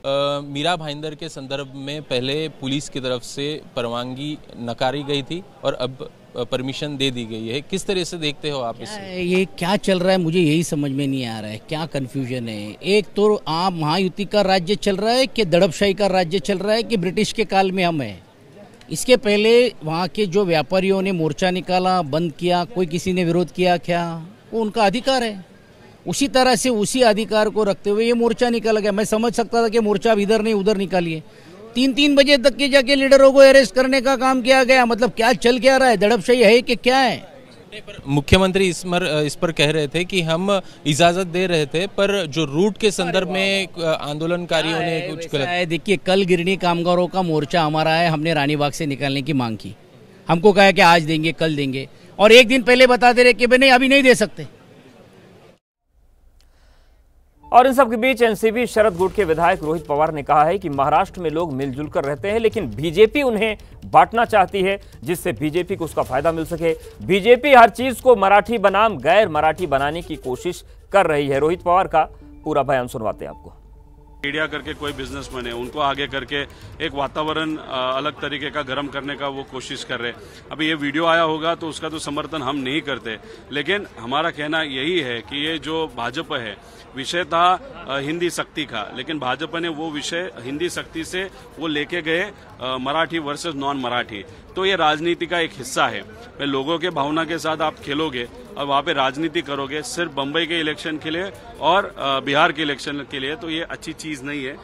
मीरा भाईंदर के संदर्भ में पहले पुलिस की तरफ से परवानगी नकारी गई थी और अब परमिशन दे दी गई है। किस तरह से देखते हो आप इसे? ये क्या चल रहा है, मुझे यही समझ में नहीं आ रहा है। क्या कंफ्यूजन है? एक तो आप महायुति का राज्य चल रहा है कि दड़पशाही का राज्य चल रहा है कि ब्रिटिश के काल में हम हैं? इसके पहले वहाँ के जो व्यापारियों ने मोर्चा निकाला, बंद किया, कोई किसी ने विरोध किया क्या? वो उनका अधिकार है। उसी तरह से उसी अधिकार को रखते हुए ये मोर्चा निकाला गया। मैं समझ सकता था कि मोर्चा अब इधर नहीं उधर निकालिए। 3-3 बजे तक के जाके लीडरों को अरेस्ट करने का काम किया गया। मतलब क्या चल क्या रहा है? दड़पशाही है कि क्या है? मुख्यमंत्री इस पर कह रहे थे कि हम इजाजत दे रहे थे, पर जो रूट के संदर्भ में आंदोलनकारियों ने कुछ गलत है। देखिए, कल गिरनी कामगारों का मोर्चा हमारा है, हमने रानीबाग से निकालने की मांग की। हमको कहा कि आज देंगे, कल देंगे, और एक दिन पहले बता दे रहे कि भाई नहीं, अभी नहीं दे सकते। और इन सब के बीच एनसीपी शरद गुट के विधायक रोहित पवार ने कहा है कि महाराष्ट्र में लोग मिलजुल कर रहते हैं, लेकिन बीजेपी उन्हें बांटना चाहती है जिससे बीजेपी को उसका फायदा मिल सके। बीजेपी हर चीज को मराठी बनाम गैर मराठी बनाने की कोशिश कर रही है। रोहित पवार का पूरा बयान सुनवाते हैं आपको। मीडिया करके कोई बिजनेसमैन है, उनको आगे करके एक वातावरण अलग तरीके का गर्म करने का वो कोशिश कर रहे हैं। अभी ये वीडियो आया होगा तो उसका तो समर्थन हम नहीं करते, लेकिन हमारा कहना यही है कि ये जो भाजपा है, विषय था हिंदी शक्ति का, लेकिन भाजपा ने वो विषय हिंदी शक्ति से वो लेके गए मराठी वर्सेस नॉन मराठी। तो ये राजनीति का एक हिस्सा है। मैं लोगों के भावना के साथ आप खेलोगे और वहाँ पे राजनीति करोगे सिर्फ बम्बई के इलेक्शन के लिए और बिहार के इलेक्शन के लिए, तो ये अच्छी चीज नहीं है।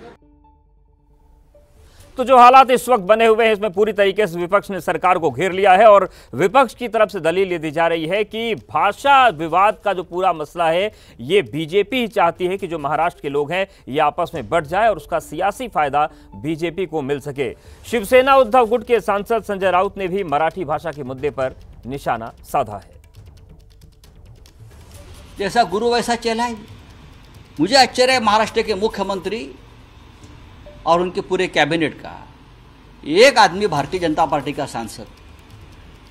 तो जो हालात इस वक्त बने हुए हैं, इसमें पूरी तरीके से विपक्ष ने सरकार को घेर लिया है और विपक्ष की तरफ से दलील ये दी जा रही है कि भाषा विवाद का जो पूरा मसला है, ये बीजेपी ही चाहती है कि जो महाराष्ट्र के लोग हैं ये आपस में बढ़ जाए और उसका सियासी फायदा बीजेपी को मिल सके। शिवसेना उद्धव गुट के सांसद संजय राउत ने भी मराठी भाषा के मुद्दे पर निशाना साधा है। जैसा गुरु वैसा चेला है। मुझे आश्चर्य है महाराष्ट्र के मुख्यमंत्री और उनके पूरे कैबिनेट का, एक आदमी भारतीय जनता पार्टी का सांसद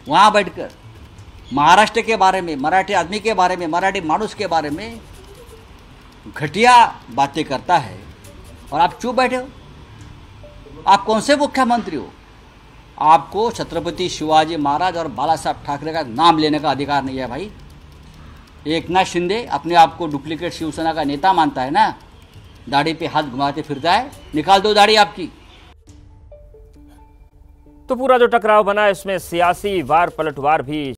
वहाँ बैठकर महाराष्ट्र के बारे में, मराठी आदमी के बारे में, मराठी मानुस के बारे में घटिया बातें करता है और आप चुप बैठे हो। आप कौन से मुख्यमंत्री हो? आपको छत्रपति शिवाजी महाराज और बाला साहब ठाकरे का नाम लेने का अधिकार नहीं है भाई। एकनाथ शिंदे अपने आप को डुप्लीकेट शिवसेना का नेता मानता है ना, दाढ़ी पे हाथ घुमाते फिरता है, निकाल दो दाढ़ी आपकी। तो पूरा जो टकराव बना इसमें सियासी वार पलटवार भी